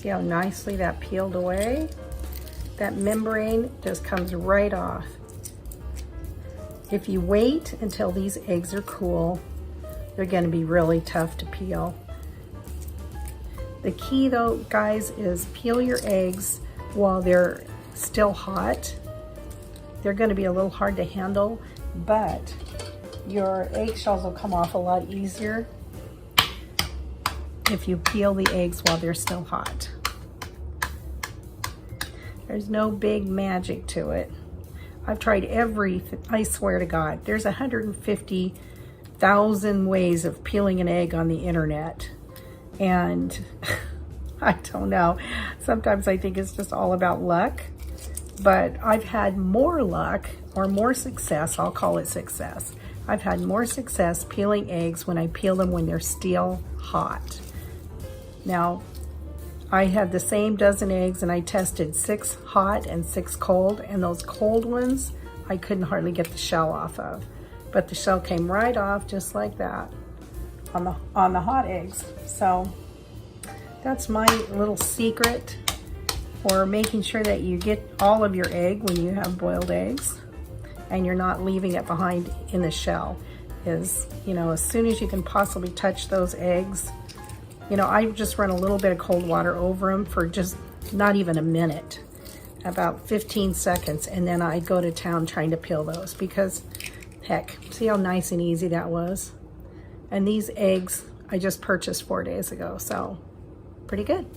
See how nicely that peeled away? That membrane just comes right off. If you wait until these eggs are cool, they're gonna be really tough to peel. The key though, guys, is peel your eggs while they're still hot. They're gonna be a little hard to handle, but your eggshells will come off a lot easier if you peel the eggs while they're still hot. There's no big magic to it. I've tried everything, I swear to God. There's 150,000 ways of peeling an egg on the internet. And I don't know, sometimes I think it's just all about luck. But I've had more luck or more success, I'll call it success. I've had more success peeling eggs when I peel them when they're still hot. Now, I had the same dozen eggs and I tested 6 hot and 6 cold, and those cold ones, I couldn't hardly get the shell off of. But the shell came right off just like that on the hot eggs. So that's my little secret for making sure that you get all of your egg when you have boiled eggs and you're not leaving it behind in the shell. Is, you know, as soon as you can possibly touch those eggs, you know, I just run a little bit of cold water over them for just not even a minute, about 15 seconds, and then I go to town trying to peel those because, heck, see how nice and easy that was? And these eggs I just purchased 4 days ago, so pretty good.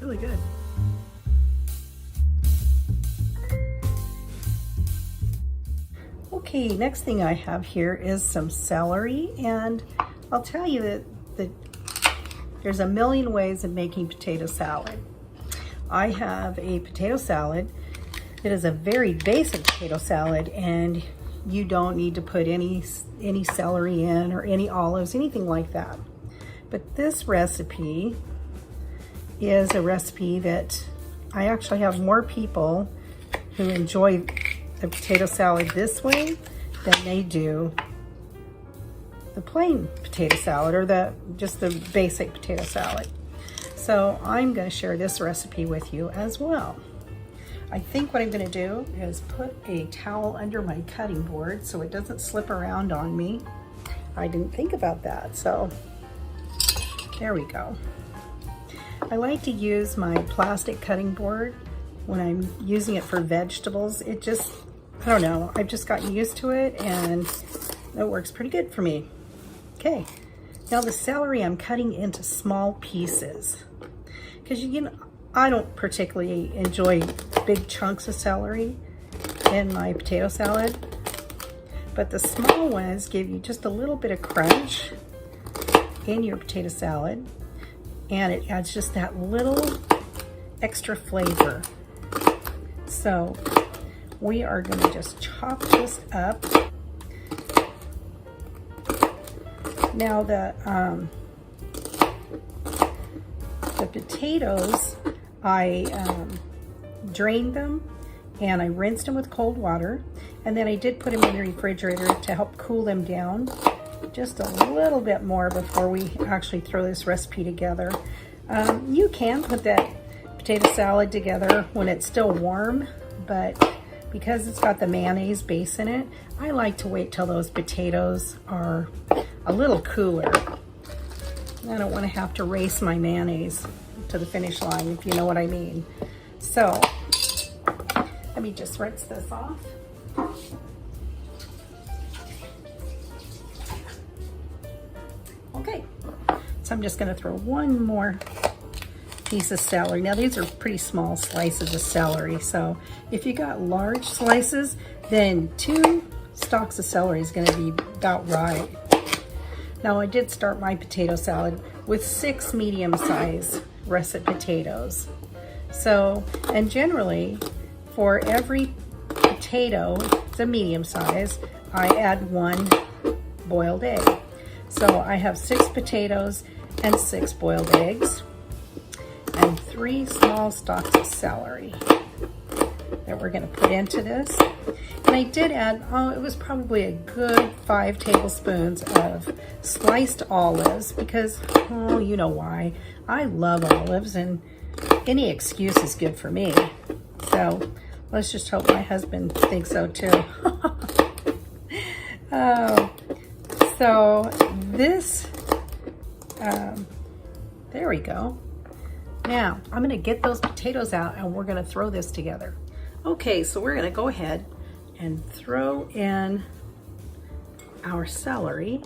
Really good. Okay, next thing I have here is some celery, and I'll tell you that there's a million ways of making potato salad. I have a potato salad. It is a very basic potato salad, and you don't need to put any celery in or any olives, anything like that. But this recipe is a recipe that I actually have more people who enjoy the potato salad this way than they do the plain potato salad or just the basic potato salad. So I'm going to share this recipe with you as well. I think what I'm going to do is put a towel under my cutting board so it doesn't slip around on me. I didn't think about that, so there we go. I like to use my plastic cutting board when I'm using it for vegetables. It just, I don't know, I've just gotten used to it and it works pretty good for me. Okay, now the celery I'm cutting into small pieces because I don't particularly enjoy big chunks of celery. in my potato salad. But the small ones give you just a little bit of crunch in your potato salad, and it adds just that little extra flavor. So we are going to just chop this up. Now the potatoes, I drained them and I rinsed them with cold water, and then I did put them in the refrigerator to help cool them down just a little bit more before we actually throw this recipe together. You can put that potato salad together when it's still warm, but because it's got the mayonnaise base in it, I like to wait till those potatoes are a little cooler. I don't want to have to race my mayonnaise to the finish line, if you know what I mean. So let me just rinse this off. Okay, so I'm just going to throw one more piece of celery. Now these are pretty small slices of celery, so if you got large slices, then 2 stalks of celery is going to be about right. Now I did start my potato salad with 6 medium-sized russet potatoes. So, and generally for every potato, it's a medium size, I add 1 boiled egg. So I have 6 potatoes and 6 boiled eggs and 3 small stalks of celery that we're going to put into this. And I did add, it was probably a good 5 tablespoons of sliced olives because, you know why. I love olives and any excuse is good for me. So let's just hope my husband thinks so too. So this, there we go. Now I'm going to get those potatoes out and we're going to throw this together. Okay, so we're going to go ahead and throw in our celery.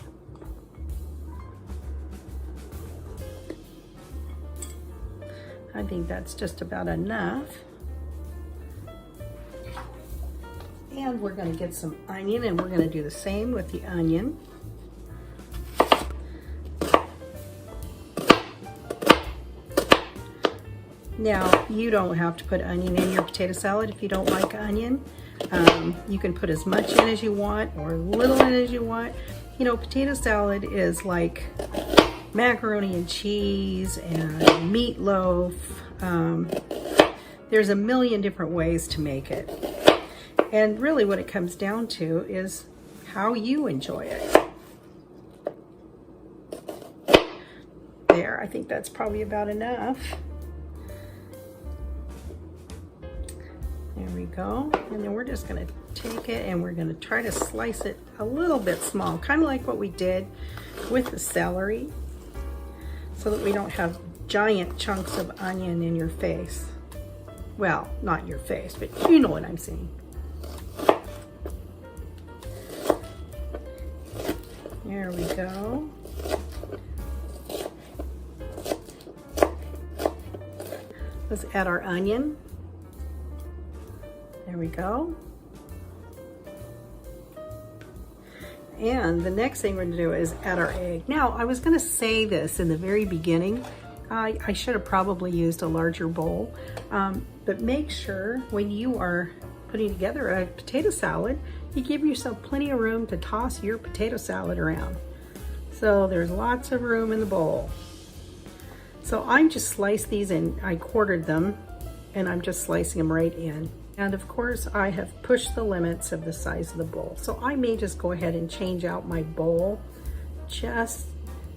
I think that's just about enough. And we're going to get some onion, and we're going to do the same with the onion. Now, you don't have to put onion in your potato salad if you don't like onion. You can put as much in as you want or little in as you want. You know, potato salad is like macaroni and cheese and meatloaf. There's a million different ways to make it. And really what it comes down to is how you enjoy it. There, I think that's probably about enough. There we go. And then we're just going to take it and we're going to try to slice it a little bit small, kind of like what we did with the celery, so that we don't have giant chunks of onion in your face. Well, not your face, but you know what I'm saying. There we go. Let's add our onion. There we go. And the next thing we're going to do is add our egg. Now, I was going to say this in the very beginning. I should have probably used a larger bowl. But make sure when you are putting together a potato salad, you give yourself plenty of room to toss your potato salad around. So there's lots of room in the bowl. So I'm just sliced these and I quartered them, and I'm just slicing them right in. And of course I have pushed the limits of the size of the bowl. So I may just go ahead and change out my bowl just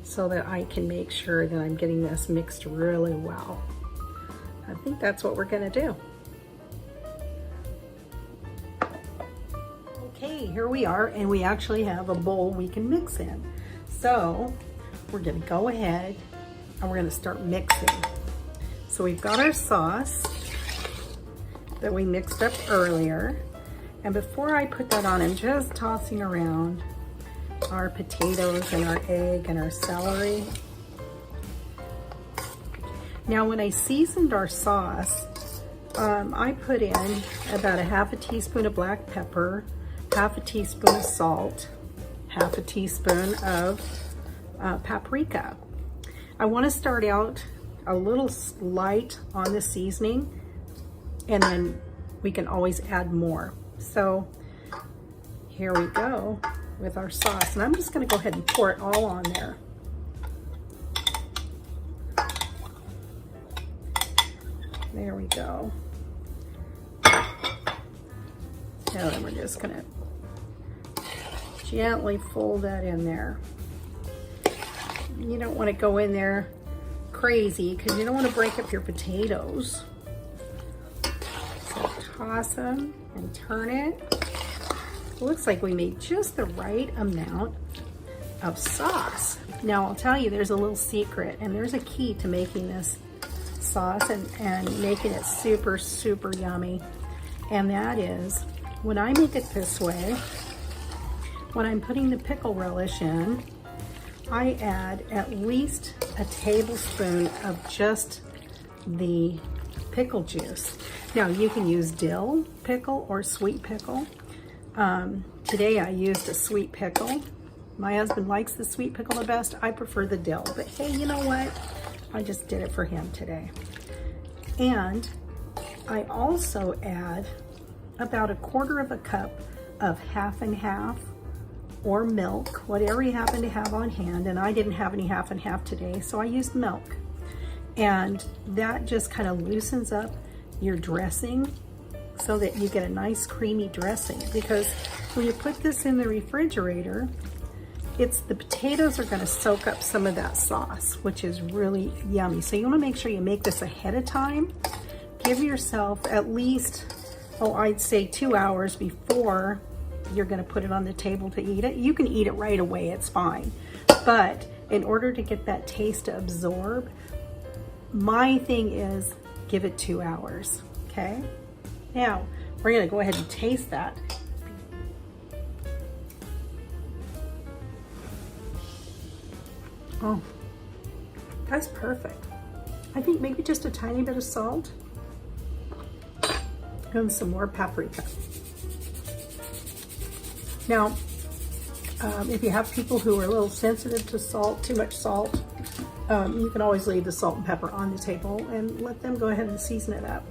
so that I can make sure that I'm getting this mixed really well. I think that's what we're gonna do. Okay, here we are, and we actually have a bowl we can mix in. So we're gonna go ahead and we're gonna start mixing. So we've got our sauce that we mixed up earlier. And before I put that on, I'm just tossing around our potatoes and our egg and our celery. Now when I seasoned our sauce, I put in about a half a teaspoon of black pepper, half a teaspoon of salt, half a teaspoon of paprika. I want to start out a little light on the seasoning, and then we can always add more. So here we go with our sauce, and I'm just going to go ahead and pour it all on there. There we go. Now then we're just going to gently fold that in there. You don't want to go in there crazy because you don't want to break up your potatoes. So toss them and turn it. It looks like we made just the right amount of sauce. Now I'll tell you, there's a little secret, and there's a key to making this sauce and making it super, super yummy. And that is, when I make it this way, when I'm putting the pickle relish in, I add at least a tablespoon of just the pickle juice. Now you can use dill pickle or sweet pickle. Today I used a sweet pickle. My husband likes the sweet pickle the best. I prefer the dill, but hey, you know what? I just did it for him today. And I also add about 1/4 cup of half and half or milk, whatever you happen to have on hand. And I didn't have any half and half today, so I used milk. And that just kind of loosens up your dressing so that you get a nice creamy dressing. Because when you put this in the refrigerator, the potatoes are going to soak up some of that sauce, which is really yummy. So you want to make sure you make this ahead of time. Give yourself at least, I'd say 2 hours before you're going to put it on the table to eat it. You can eat it right away, it's fine. But in order to get that taste to absorb, my thing is give it 2 hours, okay? Now, we're going to go ahead and taste that. Oh, that's perfect. I think maybe just a tiny bit of salt and some more paprika. Now, if you have people who are a little sensitive to salt, too much salt, you can always leave the salt and pepper on the table and let them go ahead and season it up.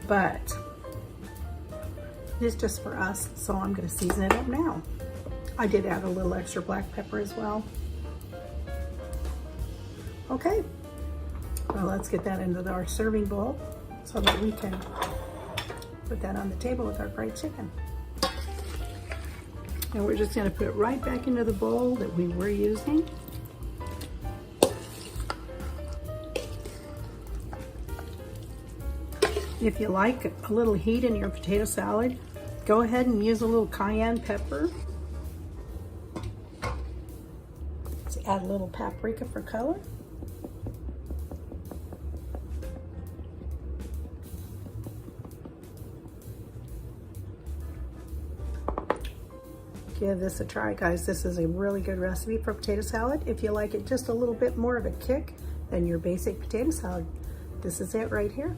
But it's just for us, so I'm going to season it up now. I did add a little extra black pepper as well. Okay, well, let's get that into our serving bowl so that we can put that on the table with our fried chicken. And we're just going to put it right back into the bowl that we were using. If you like a little heat in your potato salad, go ahead and use a little cayenne pepper. Let's add a little paprika for color. Give this a try, guys. This is a really good recipe for potato salad. If you like it just a little bit more of a kick than your basic potato salad, this is it right here.